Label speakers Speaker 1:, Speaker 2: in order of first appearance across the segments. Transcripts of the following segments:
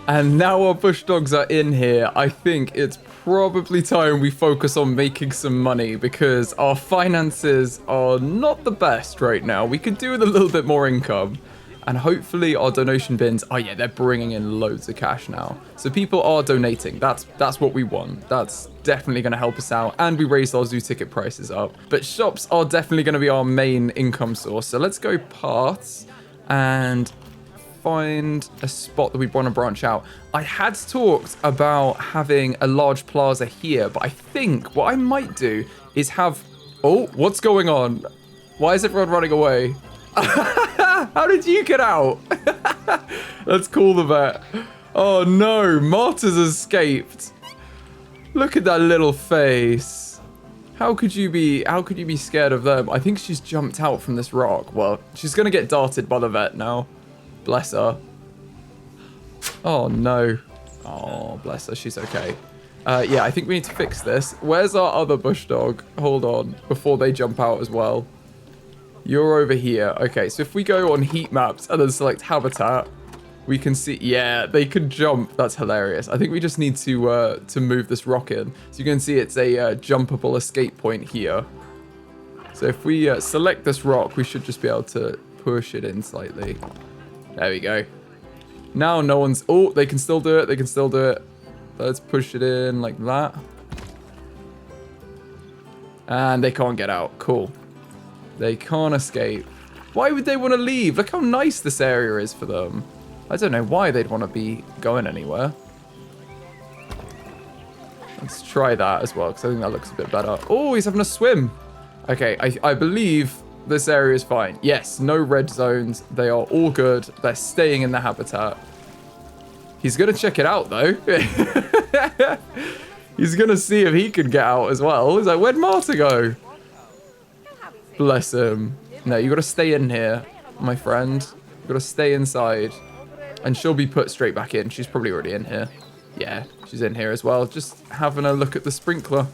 Speaker 1: And now our bush dogs are in here, I think it's probably time we focus on making some money because our finances are not the best right now. We could do with a little bit more income. And hopefully our donation bins, oh yeah, they're bringing in loads of cash now. So people are donating. That's what we want. That's definitely going to help us out. And we raised our zoo ticket prices up. But shops are definitely going to be our main income source. So let's go paths and find a spot that we want to branch out. I had talked about having a large plaza here, but I think what I might do is have... Oh, what's going on? Why is everyone running away? How did you get out? Let's call the vet. Oh no, Marta's escaped. Look at that little face. How could you be scared of them? I think she's jumped out from this rock. Well, she's gonna get darted by the vet now. Bless her. Oh no. Oh, bless her, she's okay. Yeah, I think we need to fix this. Where's our other bush dog? Hold on, before they jump out as well. You're over here. Okay, so if we go on heat maps and then select habitat, we can see, yeah, they can jump. That's hilarious. I think we just need to move this rock in. So you can see it's a jumpable escape point here. So if we select this rock, we should just be able to push it in slightly. There we go. Now no one's, oh, they can still do it. They can still do it. Let's push it in like that. And they can't get out. Cool. They can't escape. Why would they want to leave? Look how nice this area is for them. I don't know why they'd want to be going anywhere. Let's try that as well, because I think that looks a bit better. Oh, he's having a swim. Okay, I believe this area is fine. Yes, no red zones. They are all good. They're staying in the habitat. He's going to check it out, though. He's going to see if he can get out as well. He's like, where'd Marta go? Bless him. No, you got to stay in here, my friend. You got to stay inside. And she'll be put straight back in. She's probably already in here. Yeah, she's in here as well. Just having a look at the sprinkler.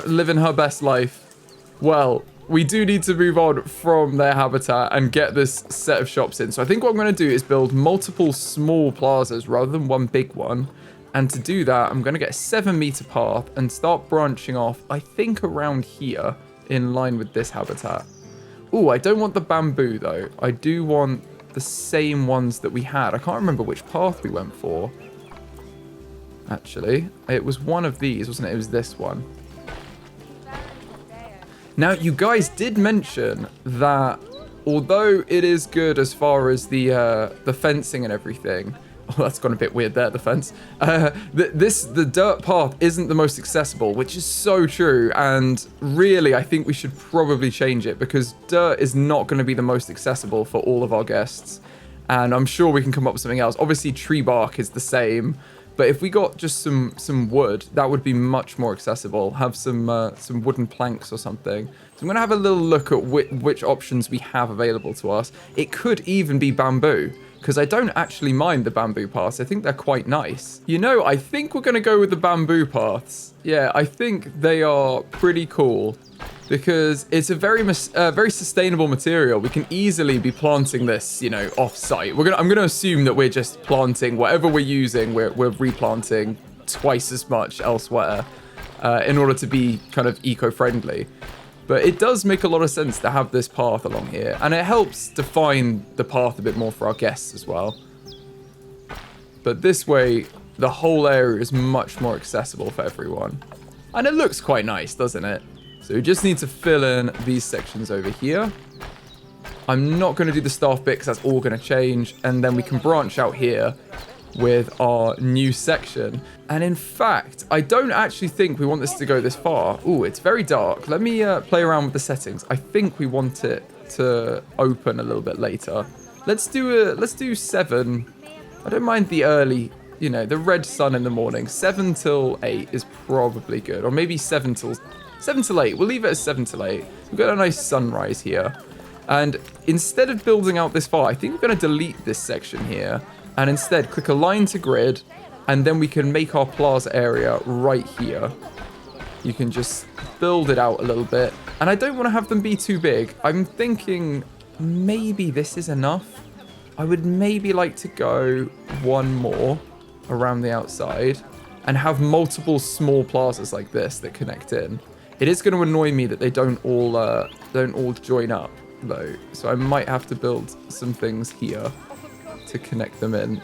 Speaker 1: Living her best life. Well, we do need to move on from their habitat and get this set of shops in. So I think what I'm going to do is build multiple small plazas rather than one big one. And to do that, I'm going to get a 7-meter path and start branching off, I think, around here in line with this habitat. Oh, I don't want the bamboo, though. I do want the same ones that we had. I can't remember which path we went for. Actually, it was one of these, wasn't it? It was this one. Now, you guys did mention that although it is good as far as the fencing and everything, oh, that's gone a bit weird there, the fence. The dirt path isn't the most accessible, which is so true. And really, I think we should probably change it because dirt is not going to be the most accessible for all of our guests. And I'm sure we can come up with something else. Obviously, tree bark is the same. But if we got just some wood, that would be much more accessible. Have some wooden planks or something. So I'm going to have a little look at which options we have available to us. It could even be bamboo, because I don't actually mind the bamboo paths. I think they're quite nice. You know, I think we're going to go with the bamboo paths. Yeah, I think they are pretty cool. Because it's a very sustainable material. We can easily be planting this, you know, off-site. I'm gonna assume that we're just planting whatever we're using. We're replanting twice as much elsewhere in order to be kind of eco-friendly. But it does make a lot of sense to have this path along here, and it helps define the path a bit more for our guests as well. But this way, the whole area is much more accessible for everyone, and it looks quite nice, doesn't it? So we just need to fill in these sections over here. I'm not going to do the staff bit because that's all going to change. And then we can branch out here with our new section. And in fact, I don't actually think we want this to go this far. Ooh, it's very dark. Let me play around with the settings. I think we want it to open a little bit later. Let's do 7. I don't mind the early, you know, the red sun in the morning. 7 till 8 is probably good. Or maybe 7 till 8. We'll leave it as 7 till 8. We've got a nice sunrise here. And instead of building out this far, I think we're going to delete this section here. And instead click align to grid. And then we can make our plaza area right here. You can just build it out a little bit. And I don't want to have them be too big. I'm thinking maybe this is enough. I would maybe like to go one more. around the outside and have multiple small plazas like this that connect in. It is going to annoy me that they don't all join up though, so I might have to build some things here to connect them in.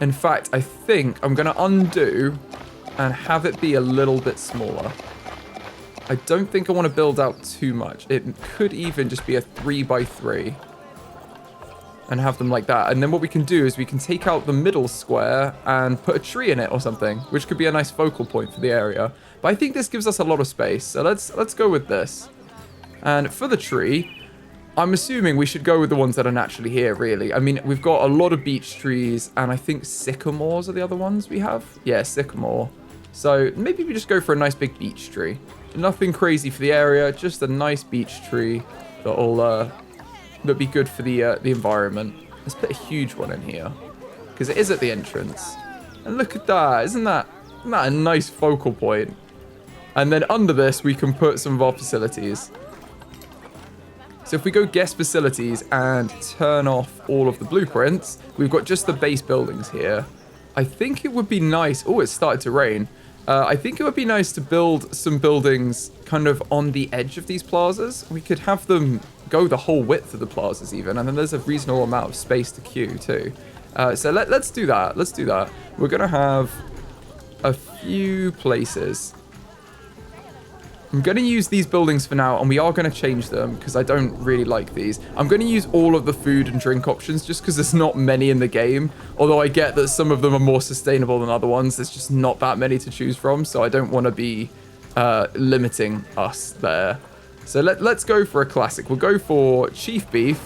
Speaker 1: In fact, I think I'm going to undo and have it be a little bit smaller. I don't think I want to build out too much. It could even just be a 3x3 and have them like that. And then what we can do is we can take out the middle square and put a tree in it or something, which could be a nice focal point for the area. But I think this gives us a lot of space. So let's go with this. And for the tree, I'm assuming we should go with the ones that are naturally here, really. I mean, we've got a lot of beech trees, and I think sycamores are the other ones we have. Yeah, sycamore. So maybe we just go for a nice big beech tree. Nothing crazy for the area, just a nice beech tree that'll be good for the environment. Let's put a huge one in here because it is at the entrance. And look at that! Isn't that a nice focal point? And then under this, we can put some of our facilities. So if we go guest facilities and turn off all of the blueprints, we've got just the base buildings here. I think it would be nice. Oh, it started to rain. I think it would be nice to build some buildings kind of on the edge of these plazas. We could have them go the whole width of the plazas even, and then there's a reasonable amount of space to queue too. So let's do that. Let's do that. We're going to have a few places. I'm going to use these buildings for now, and we are going to change them because I don't really like these. I'm going to use all of the food and drink options just because there's not many in the game. Although I get that some of them are more sustainable than other ones. There's just not that many to choose from, so I don't want to be limiting us there. So let's go for a classic. We'll go for chief beef.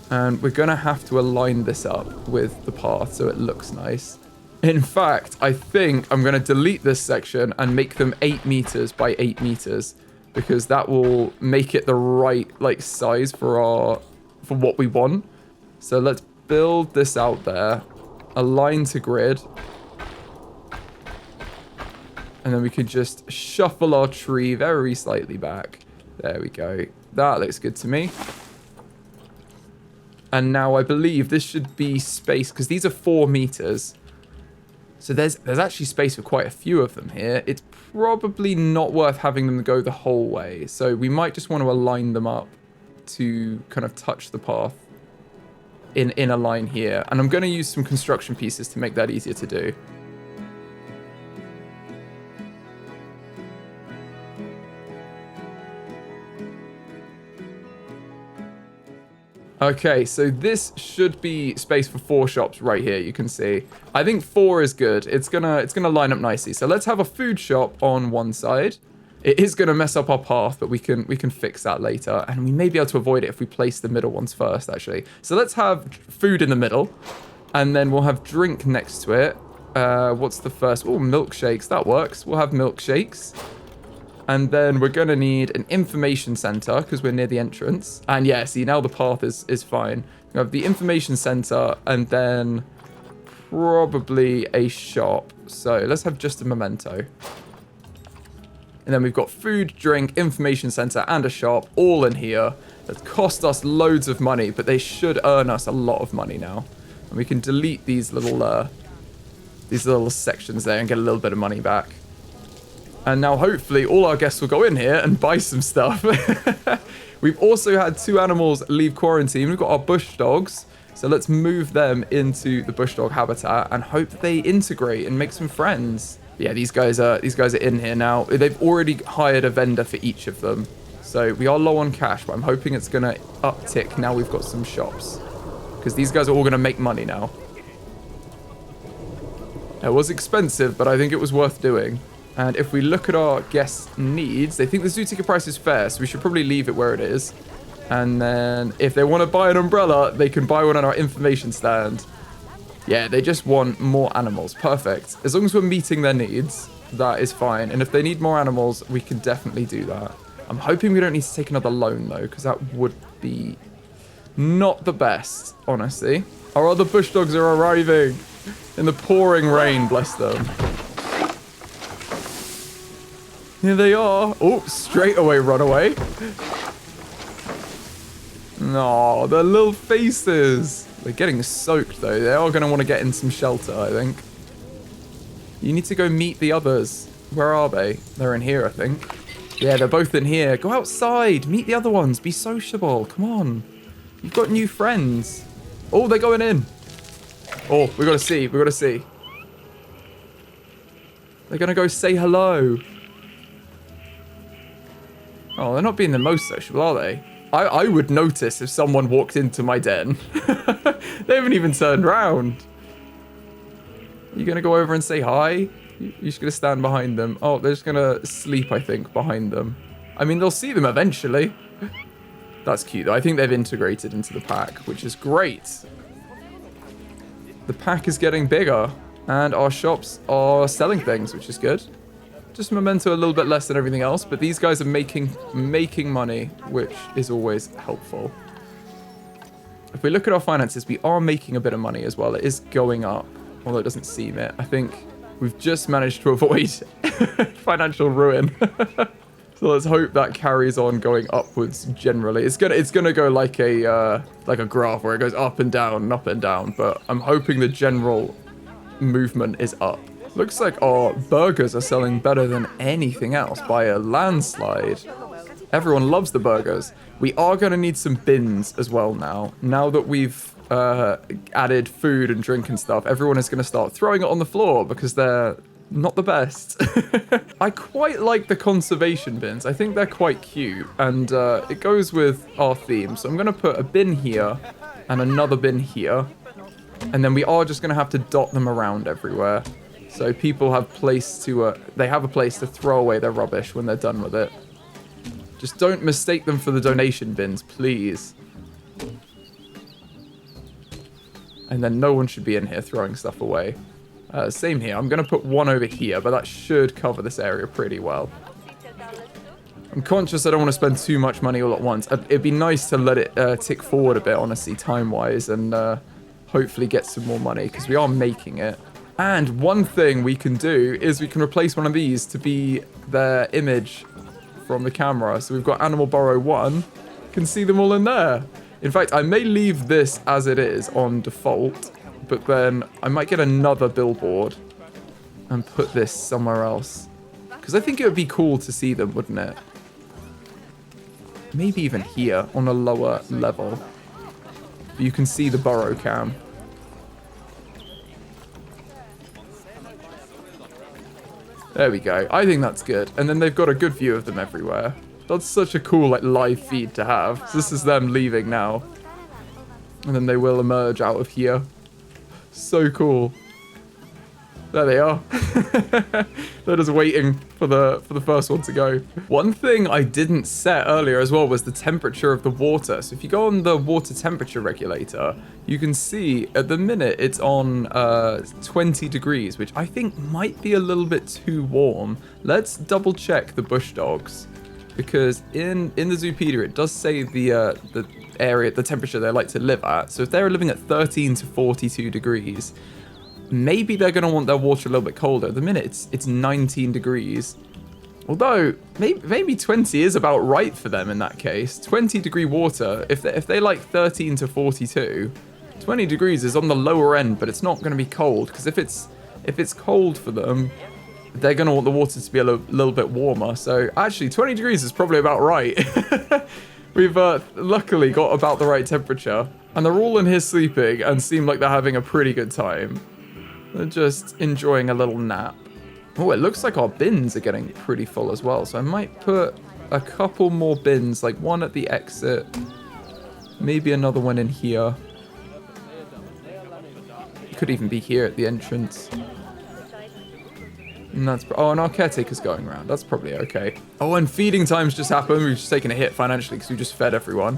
Speaker 1: And we're going to have to align this up with the path so it looks nice. In fact, I think I'm going to delete this section and make them 8 meters by 8 meters because that will make it the right size for what we want. So let's build this out there, align to grid, and then we can just shuffle our tree very slightly back. There we go. That looks good to me. And now I believe this should be space because these are 4 meters. So there's actually space for quite a few of them here. It's probably not worth having them go the whole way. So we might just want to align them up to kind of touch the path in a line here. And I'm going to use some construction pieces to make that easier to do. Okay, so this should be space for 4 shops right here, you can see. I think 4 is good. It's gonna line up nicely. So let's have a food shop on one side. It is gonna mess up our path, but we can fix that later. And we may be able to avoid it if we place the middle ones first, actually. So let's have food in the middle. And then we'll have drink next to it. What's the first? Oh, milkshakes. That works. We'll have milkshakes. And then we're going to need an information center because we're near the entrance. And yeah, see, now the path is fine. We have the information center and then probably a shop. So let's have just a memento. And then we've got food, drink, information center, and a shop all in here. That cost us loads of money, but they should earn us a lot of money now. And we can delete these little sections there and get a little bit of money back. And now hopefully all our guests will go in here and buy some stuff. We've also had 2 animals leave quarantine. We've got our bush dogs. So let's move them into the bush dog habitat and hope they integrate and make some friends. Yeah, these guys are in here now. They've already hired a vendor for each of them. So we are low on cash, but I'm hoping it's going to uptick now we've got some shops. Because these guys are all going to make money now. It was expensive, but I think it was worth doing. And if we look at our guests' needs, they think the zoo ticket price is fair, so we should probably leave it where it is. And then if they want to buy an umbrella, they can buy one on our information stand. Yeah, they just want more animals. Perfect. As long as we're meeting their needs, that is fine. And if they need more animals, we can definitely do that. I'm hoping we don't need to take another loan, though, because that would be not the best, honestly. Our other bush dogs are arriving in the pouring rain, bless them. Here they are. Oh, straight away run away. No, their little faces. They're getting soaked, though. They are going to want to get in some shelter, I think. You need to go meet the others. Where are they? They're in here, I think. Yeah, they're both in here. Go outside. Meet the other ones. Be sociable. Come on. You've got new friends. Oh, they're going in. Oh, we got to see. We got to see. They're going to go say hello. Oh, they're not being the most sociable, are they? I would notice if someone walked into my den. They haven't even turned around. You going to go over and say hi? You're just going to stand behind them. Oh, they're just going to sleep, I think, behind them. I mean, they'll see them eventually. That's cute, though. I think they've integrated into the pack, which is great. The pack is getting bigger, and our shops are selling things, which is good. Just Memento a little bit less than everything else, but these guys are making money, which is always helpful. If we look at our finances, we are making a bit of money as well. It is going up, although it doesn't seem it. I think we've just managed to avoid financial ruin. So let's hope that carries on going upwards generally. It's gonna go like a graph where it goes up and down and up and down, but I'm hoping the general movement is up. Looks like our burgers are selling better than anything else by a landslide. Everyone loves the burgers. We are going to need some bins as well now. Now that we've added food and drink and stuff, everyone is going to start throwing it on the floor because they're not the best. I quite like the conservation bins. I think they're quite cute, and it goes with our theme. So I'm going to put a bin here and another bin here, and then we are just going to have to dot them around everywhere. So people have they have a place to throw away their rubbish when they're done with it. Just don't mistake them for the donation bins, please. And then no one should be in here throwing stuff away. Same here. I'm going to put one over here, but that should cover this area pretty well. I'm conscious I don't want to spend too much money all at once. It'd be nice to let it tick forward a bit, honestly, time-wise, and hopefully get some more money, because we are making it. And one thing we can do is we can replace one of these to be their image from the camera. So we've got Animal Burrow 1. Can see them all in there. In fact, I may leave this as it is on default, but then I might get another billboard and put this somewhere else. Because I think it would be cool to see them, wouldn't it? Maybe even here on a lower level. You can see the burrow cam. There we go. I think that's good. And then they've got a good view of them everywhere. That's such a cool, like, live feed to have. So this is them leaving now. And then they will emerge out of here. So cool. There they are. They're just waiting for the first one to go. One thing I didn't set earlier as well was the temperature of the water. So if you go on the water temperature regulator, you can see at the minute it's on 20 degrees, which I think might be a little bit too warm. Let's double check the bush dogs, because in the Zoopedia it does say the area, the temperature they like to live at. So if they're living at 13 to 42 degrees, maybe they're going to want their water a little bit colder. At the minute, it's 19 degrees. Although, maybe 20 is about right for them in that case. 20 degree water, if they like 13 to 42, 20 degrees is on the lower end, but it's not going to be cold. Because if it's cold for them, they're going to want the water to be a little bit warmer. So actually, 20 degrees is probably about right. We've luckily got about the right temperature. And they're all in here sleeping and seem like they're having a pretty good time. They're just enjoying a little nap. Oh, it looks like our bins are getting pretty full as well. So I might put a couple more bins, like one at the exit. Maybe another one in here. It could even be here at the entrance. And and our caretaker's going around. That's probably okay. Oh, and feeding times just happened. We've just taken a hit financially because we just fed everyone.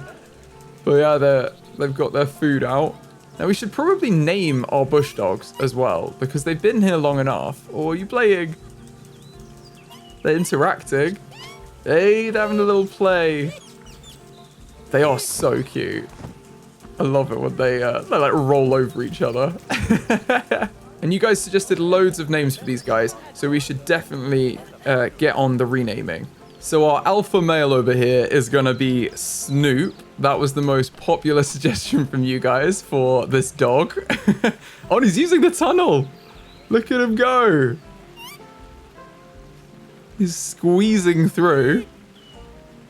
Speaker 1: But yeah, they've got their food out. Now, we should probably name our bush dogs as well, because they've been here long enough. Oh, are you playing? They're interacting. Hey, they're having a little play. They are so cute. I love it when they like roll over each other. And you guys suggested loads of names for these guys, so we should definitely get on the renaming. So our alpha male over here is going to be Snoop. That was the most popular suggestion from you guys for this dog. Oh, he's using the tunnel. Look at him go. He's squeezing through.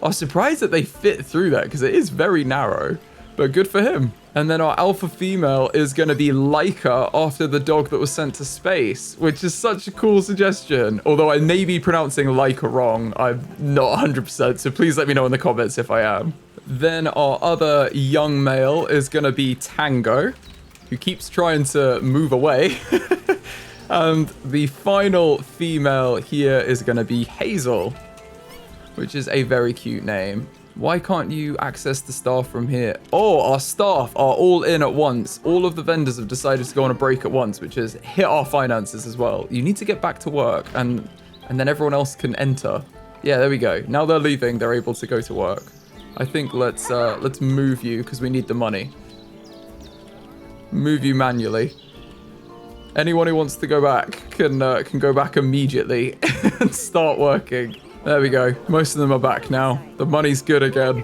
Speaker 1: I was surprised that they fit through that because it is very narrow, but good for him. And then our alpha female is going to be Laika after the dog that was sent to space, which is such a cool suggestion. Although I may be pronouncing Laika wrong. I'm not 100%, so please let me know in the comments if I am. Then our other young male is going to be Tango, who keeps trying to move away. And the final female here is going to be Hazel, which is a very cute name. Why can't you access the staff from here? Oh, our staff are all in at once. All of the vendors have decided to go on a break at once, which has hit our finances as well. You need to get back to work and then everyone else can enter. Yeah, there we go. Now they're leaving, they're able to go to work. I think let's move you because we need the money. Move you manually. Anyone who wants to go back can go back immediately and start working. There we go. Most of them are back now. The money's good again.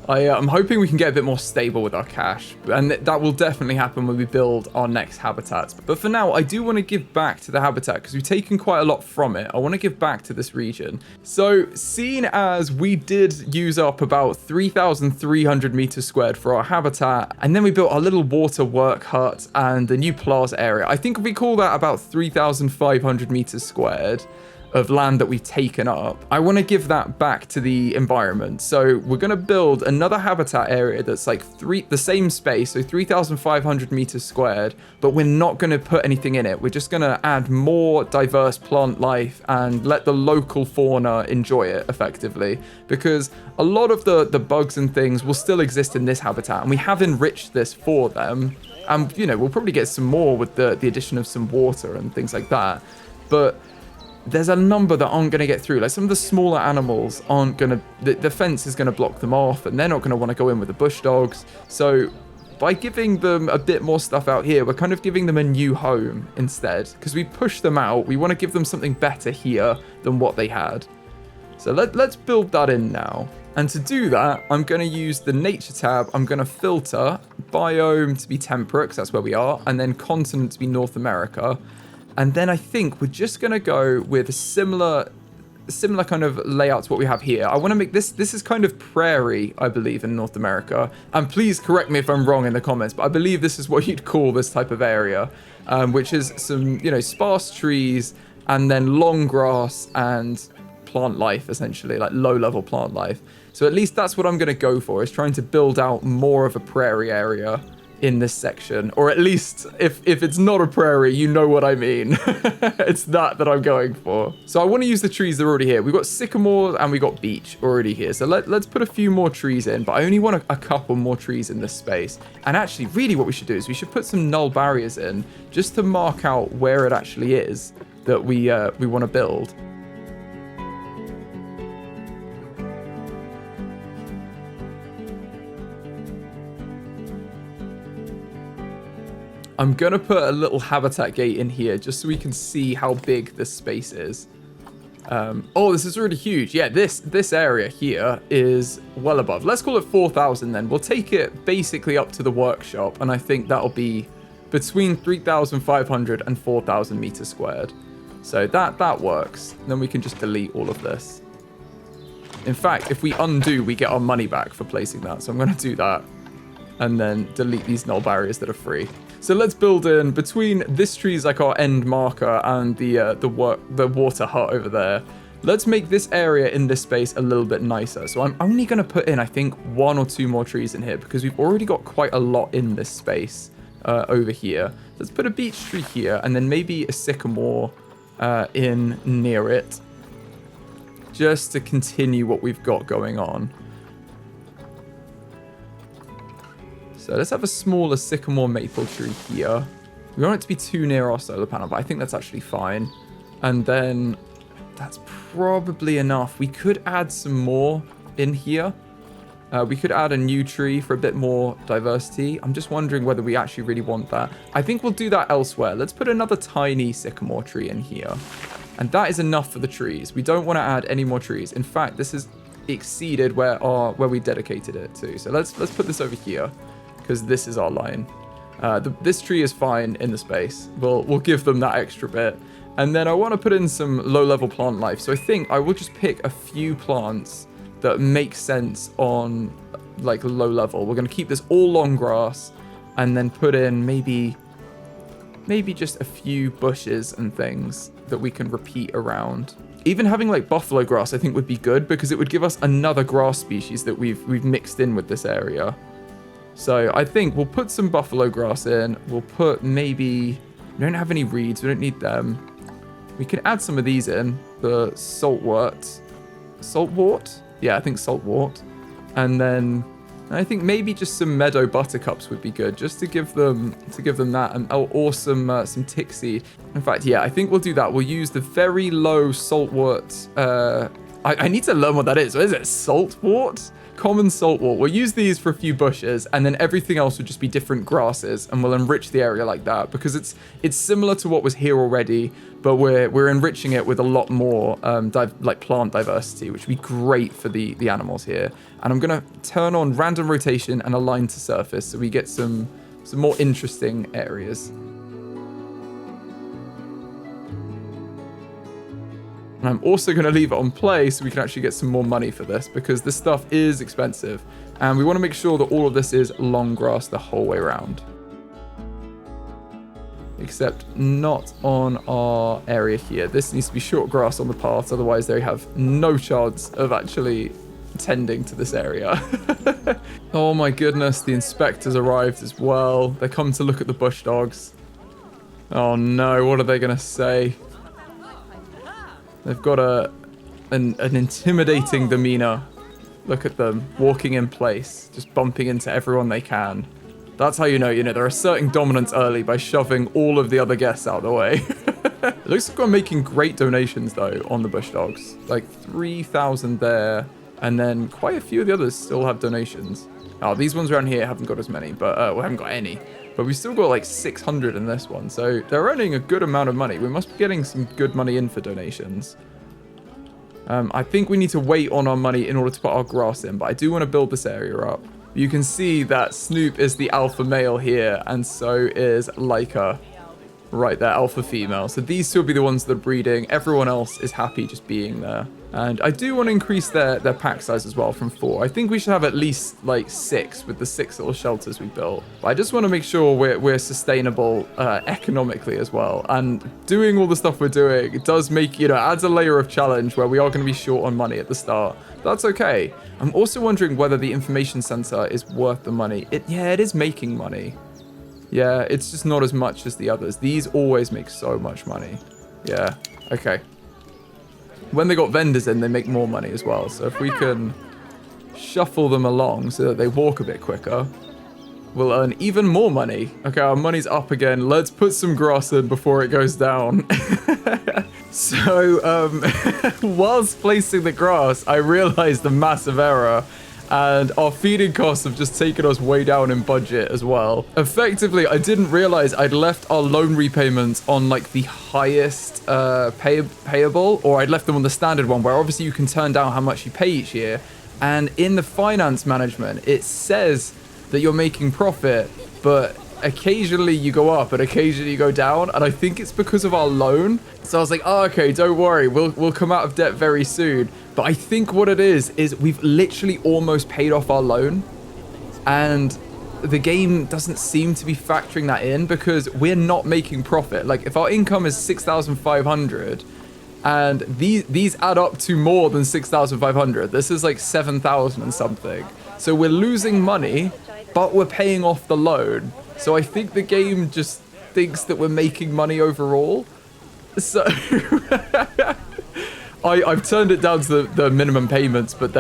Speaker 1: I'm hoping we can get a bit more stable with our cash. And that will definitely happen when we build our next habitats. But for now, I do want to give back to the habitat because we've taken quite a lot from it. I want to give back to this region. So, seeing as we did use up about 3,300 meters squared for our habitat, and then we built our little water work hut and the new plaza area, I think if we call that about 3,500 meters squared of land that we've taken up, I want to give that back to the environment. So we're going to build another habitat area that's like the same space, so 3,500 meters squared, but we're not going to put anything in it. We're just going to add more diverse plant life and let the local fauna enjoy it effectively, because a lot of the bugs and things will still exist in this habitat, and we have enriched this for them. And, you know, we'll probably get some more with the addition of some water and things like that. But there's a number that aren't going to get through. Like some of the smaller animals aren't going to, the fence is going to block them off and they're not going to want to go in with the bush dogs. So by giving them a bit more stuff out here, we're kind of giving them a new home instead. Because we push them out, we want to give them something better here than what they had. So let's build that in now. And to do that, I'm going to use the nature tab. I'm going to filter biome to be temperate, because that's where we are, and then continent to be North America. And then I think we're just going to go with a similar kind of layout to what we have here. I want to make this is kind of prairie, I believe, in North America. And please correct me if I'm wrong in the comments, but I believe this is what you'd call this type of area, which is some, you know, sparse trees and then long grass and plant life, essentially, like low-level plant life. So at least that's what I'm going to go for, is trying to build out more of a prairie area in this section, or at least if it's not a prairie, you know what I mean. It's that I'm going for. So I want to use the trees that are already here. We've got sycamores and we got beech already here, so let's put a few more trees in, but I only want a couple more trees in this space. And actually, really what we should do is we should put some null barriers in just to mark out where it actually is that we want to build. I'm going to put a little habitat gate in here just so we can see how big this space is. Oh, this is really huge. Yeah, this area here is well above. Let's call it 4,000 then. We'll take it basically up to the workshop, and I think that'll be between 3,500 and 4,000 meters squared. So that works. Then we can just delete all of this. In fact, if we undo, we get our money back for placing that. So I'm going to do that and then delete these null barriers that are free. So let's build in between this tree is like our end marker and the water hut over there. Let's make this area in this space a little bit nicer. So I'm only going to put in, I think, 1 or 2 more trees in here because we've already got quite a lot in this space over here. Let's put a beech tree here and then maybe a sycamore in near it, just to continue what we've got going on. So let's have a smaller sycamore maple tree here. We don't want it to be too near our solar panel, but I think that's actually fine. And then that's probably enough. We could add some more in here. We could add a new tree for a bit more diversity. I'm just wondering whether we actually really want that. I think we'll do that elsewhere. Let's put another tiny sycamore tree in here. And that is enough for the trees. We don't want to add any more trees. In fact, this has exceeded where we dedicated it to. So let's put this over here, because this is our line. This tree is fine in the space. We'll give them that extra bit. And then I want to put in some low-level plant life. So I think I will just pick a few plants that make sense on like low level. We're going to keep this all long grass, and then put in maybe just a few bushes and things that we can repeat around. Even having like buffalo grass I think would be good, because it would give us another grass species that we've mixed in with this area. So I think we'll put some buffalo grass in. We'll put maybe... We don't have any reeds. We don't need them. We can add some of these in. The saltwort. Saltwort? Yeah, I think saltwort. And then I think maybe just some meadow buttercups would be good, just to give them that, and or some tick seed. In fact, yeah, I think we'll do that. We'll use the very low saltwort. I need to learn what that is. What is it? Saltwort? Common saltwort. We'll use these for a few bushes, and then everything else would just be different grasses, and we'll enrich the area like that, because it's similar to what was here already, but we're enriching it with a lot more like plant diversity, which would be great for the animals here. And I'm gonna turn on random rotation and align to surface, so we get some more interesting areas. And I'm also going to leave it on play so we can actually get some more money for this, because this stuff is expensive. And we want to make sure that all of this is long grass the whole way around. Except not on our area here. This needs to be short grass on the paths, otherwise they have no chance of actually tending to this area. Oh my goodness, the inspectors arrived as well. They come to look at the bush dogs. Oh no, what are they going to say? They've got an intimidating demeanor. Look at them, walking in place, just bumping into everyone they can. That's how you know, they're asserting dominance early by shoving all of the other guests out of the way. It looks like we're making great donations, though, on the bush dogs. Like 3,000 there, and then quite a few of the others still have donations. Oh, these ones around here haven't got as many, but we haven't got any. But we've still got like 600 in this one, so they're earning a good amount of money. We must be getting some good money in for donations. I think we need to wait on our money in order to put our grass in, but I do want to build this area up. You can see that Snoop is the alpha male here, and so is Laika. Right there, alpha female. So these two will be the ones that are breeding. Everyone else is happy just being there. And I do want to increase their pack size as well from 4. I think we should have at least like 6 with the 6 little shelters we built. But I just want to make sure we're sustainable economically as well. And doing all the stuff we're doing, it does make, adds a layer of challenge where we are going to be short on money at the start. That's okay. I'm also wondering whether the information center is worth the money. Yeah, it is making money. Yeah, it's just not as much as the others. These always make so much money. Yeah, okay. When they got vendors in, they make more money as well. So if we can shuffle them along so that they walk a bit quicker, we'll earn even more money. Okay, our money's up again. Let's put some grass in before it goes down. So, whilst placing the grass, I realized a massive error. And our feeding costs have just taken us way down in budget as well. Effectively, I didn't realize I'd left our loan repayments on like the highest payable, or I'd left them on the standard one, where obviously you can turn down how much you pay each year. And in the finance management, it says that you're making profit, but occasionally you go up and occasionally you go down. And I think it's because of our loan. So I was like, oh, okay, don't worry. We'll come out of debt very soon. But I think what it is we've literally almost paid off our loan, and the game doesn't seem to be factoring that in because we're not making profit. Like if our income is 6,500 and these add up to more than 6,500, this is like 7,000 and something. So we're losing money, but we're paying off the loan. So I think the game just thinks that we're making money overall. So I've turned it down to the minimum payments, but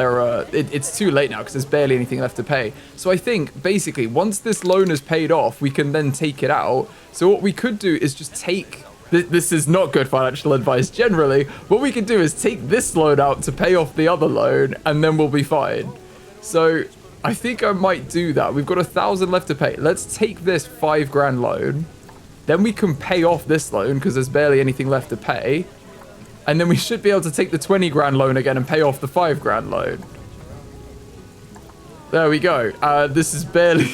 Speaker 1: it's too late now because there's barely anything left to pay. So I think basically once this loan is paid off, we can then take it out. So what we could do is just take, this is not good financial advice generally, what we could do is take this loan out to pay off the other loan, and then we'll be fine. So I think I might do that. We've got 1,000 left to pay. Let's take this 5 grand loan. Then we can pay off this loan because there's barely anything left to pay. And then we should be able to take the 20 grand loan again and pay off the 5 grand loan. There we go. This is barely,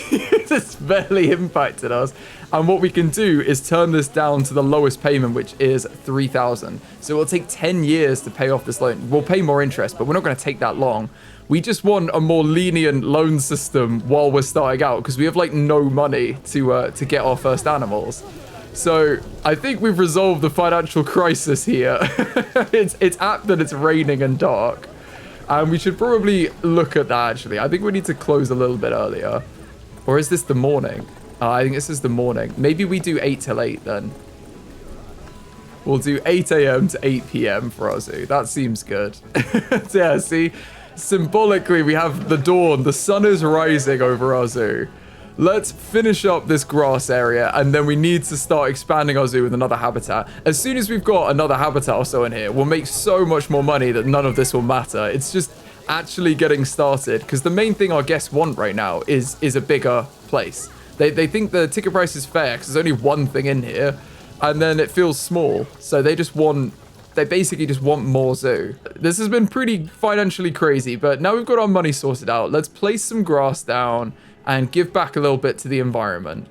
Speaker 1: this barely impacted us. And what we can do is turn this down to the lowest payment, which is 3,000. So it will take 10 years to pay off this loan. We'll pay more interest, but we're not going to take that long. We just want a more lenient loan system while we're starting out, because we have like no money to get our first animals. So I think we've resolved the financial crisis here. It's apt that it's raining and dark. And we should probably look at that, actually. I think we need to close a little bit earlier. Or is this the morning? I think this is the morning. Maybe we do 8 till 8 then. We'll do 8 a.m. to 8 p.m. for our zoo. That seems good. Yeah, see? Symbolically, we have the dawn. The sun is rising over our zoo. Let's finish up this grass area, and then we need to start expanding our zoo with another habitat. As soon as we've got another habitat or so in here, we'll make so much more money that none of this will matter. It's just actually getting started, because the main thing our guests want right now is a bigger place. They think the ticket price is fair, because there's only one thing in here, and then it feels small. So they basically just want more zoo. This has been pretty financially crazy, but now we've got our money sorted out. Let's place some grass down and give back a little bit to the environment.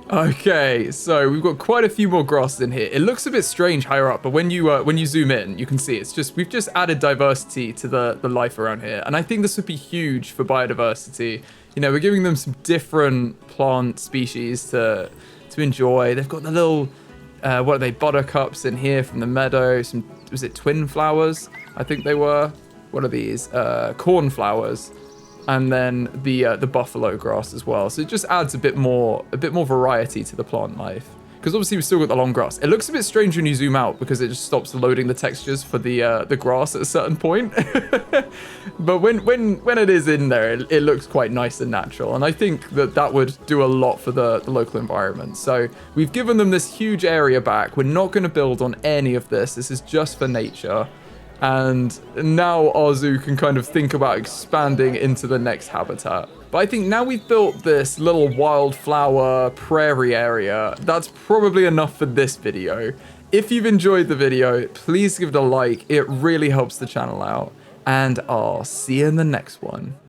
Speaker 1: Okay, so we've got quite a few more grasses in here. It looks a bit strange higher up, but when you zoom in, you can see we've just added diversity to the life around here. And I think this would be huge for biodiversity. You know, we're giving them some different plant species to enjoy. They've got the little, what are they, buttercups in here from the meadow. Was it twin flowers? I think they were. What are these? Cornflowers. And then the buffalo grass as well. So it just adds a bit more variety to the plant life. Because obviously we've still got the long grass. It looks a bit strange when you zoom out because it just stops loading the textures for the grass at a certain point. But when it is in there, it looks quite nice and natural. And I think that would do a lot for the local environment. So we've given them this huge area back. We're not going to build on any of this. This is just for nature. And now our zoo can kind of think about expanding into the next habitat. But I think now we've built this little wildflower prairie area, that's probably enough for this video. If you've enjoyed the video, please give it a like. It really helps the channel out. And I'll see you in the next one.